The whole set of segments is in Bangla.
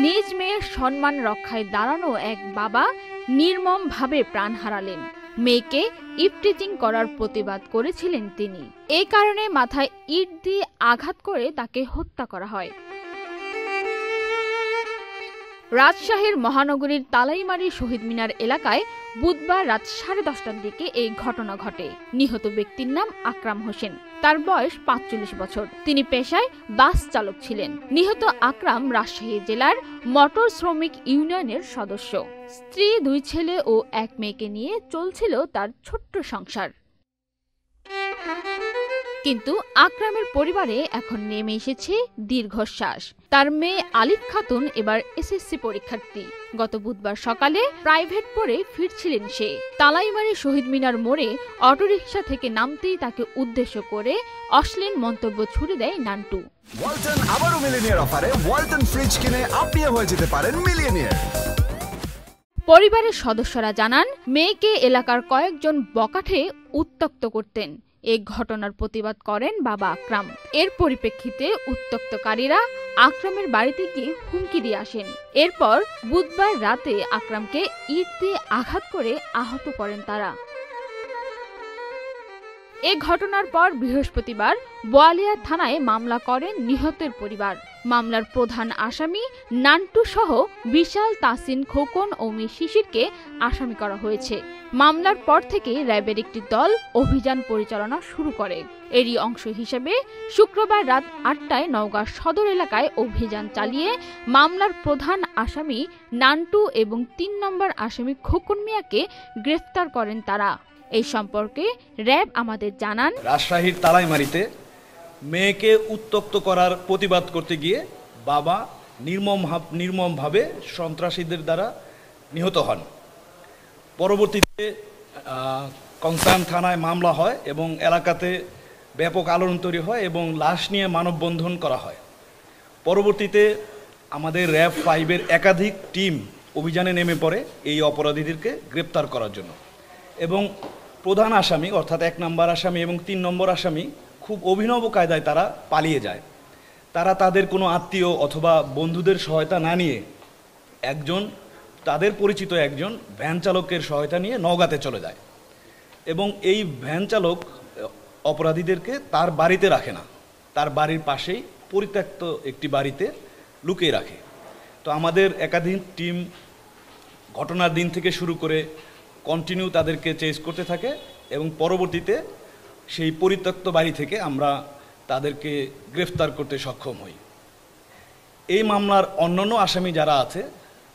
নিজ মেয়ের সম্মান রক্ষায় দাঁড়ানো এক বাবা নির্মমভাবে প্রাণ হারালেন। মেয়েকে ইফটিজিং করার প্রতিবাদ করেছিলেন তিনি। এই কারণে মাথায় ইট দিয়ে আঘাত করে তাকে হত্যা করা হয়। রাজশাহীর মহানগরীর তালাইমারী শহীদ মিনার এলাকায় বুধবার রাত 10:30টার দিকে এই ঘটনা ঘটে। নিহত ব্যক্তির নাম আকরাম হোসেন। তার বয়স 45 বছর। তিনি পেশায় বাস চালক ছিলেন। নিহত আকরাম রাজশাহী জেলার মোটর শ্রমিক ইউনিয়নের সদস্য। স্ত্রী, 2 ছেলে ও 1 মেয়েকে নিয়ে চলছিল তার ছোট্ট সংসার। কিন্তু আকরামের পরিবারে এখন নেমে এসেছে দীর্ঘশ্বাস। তার মেয়ে আলিফ খাতুন এবার এসএসসি পরীক্ষার্থী। গত বুধবার সকালে প্রাইভেট পড়ে ফিরছিলেন সে। তালাইমারী শহীদ মিনার মোড়ে অটোরিকশা থেকে নামতেই তাকে উদ্দেশ্য করে অশ্লীল মন্তব্য ছুড়ে দেয় নান্টু। ওয়ালটন আবারও মিলিয়নিয়ার অফারে ওয়ালটন ফ্রিজ কিনে আপনিও হয়ে যেতে পারেন মিলিয়নিয়ার। পরিবারের সদস্যরা জানান, মেয়েকে এলাকার কয়েকজন বকাঠে উত্ত্যক্ত করতেন। এই ঘটনার প্রতিবাদ করেন বাবা আকরাম। এর পরিপ্রেক্ষিতে উত্ত্যক্তকারীরা আকরামের বাড়িতে গিয়ে হুমকি দিয়ে আসেন। এরপর বুধবার রাতে আকরামকে ইট দিয়ে আঘাত করে আহত করেন তারা। এ ঘটনার পর বৃহস্পতিবার বোয়ালিয়া থানায় মামলা করেন নিহতের পরিবার। মামলার প্রধান আসামি নান্টু সহ বিশাল, তাসিন, খোকন ও শিশিরকে আসামি করা হয়েছে। মামলার পর থেকে র্যাবের একটি দল অভিযান পরিচালনা শুরু করে। এরই অংশ হিসেবে শুক্রবার রাত 8টায় নওগাঁ সদর এলাকায় অভিযান চালিয়ে মামলার প্রধান আসামি নান্টু এবং 3 নম্বর আসামি খোকন মিয়াকে গ্রেফতার করেন তারা। এই সম্পর্কে র্যাব আমাদের জানান, রাজশাহীর তালাইমারীতে মেয়েকে উত্ত্যক্ত করার প্রতিবাদ করতে গিয়ে বাবা নির্মমভাবে সন্ত্রাসীদের দ্বারা নিহত হন। পরবর্তীতে কংসান থানায় মামলা হয় এবং এলাকাতে ব্যাপক আলোড়ন তৈরি হয় এবং লাশ নিয়ে মানববন্ধন করা হয়। পরবর্তীতে আমাদের র্যাব 5-এর একাধিক টিম অভিযানে নেমে পড়ে এই অপরাধীদেরকে গ্রেপ্তার করার জন্য। এবং প্রধান আসামি অর্থাৎ 1 নম্বর আসামি এবং 3 নম্বর আসামি খুব অভিনব কায়দায় তারা পালিয়ে যায়। তারা তাদের কোনো আত্মীয় অথবা বন্ধুদের সহায়তা না নিয়ে তাদের পরিচিত একজন ভ্যান চালকের সহায়তা নিয়ে নওগাঁতে চলে যায় এবং এই ভ্যান চালক অপরাধীদেরকে তার বাড়িতে রাখে না, তার বাড়ির পাশেই পরিত্যক্ত একটি বাড়িতে লুকিয়ে রাখে। তো আমাদের একাধিক টিম ঘটনার দিন থেকে শুরু করে কন্টিনিউ তাদেরকে চেজ করতে থাকে এবং পরবর্তীতে সেই পরিত্যক্ত বাড়ি থেকে আমরা তাদেরকে গ্রেফতার করতে সক্ষম হই। এই মামলার অন্যান্য আসামি যারা আছে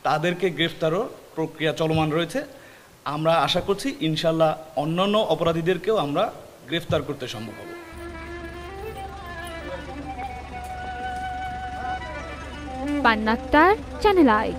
তাদেরকে গ্রেফতারও প্রক্রিয়া চলমান রয়েছে। আমরা আশা করছি ইনশাল্লাহ অন্যান্য অপরাধীদেরকেও আমরা গ্রেফতার করতে সম্ভব হবে। পান্না আক্তার, চ্যানেল আই।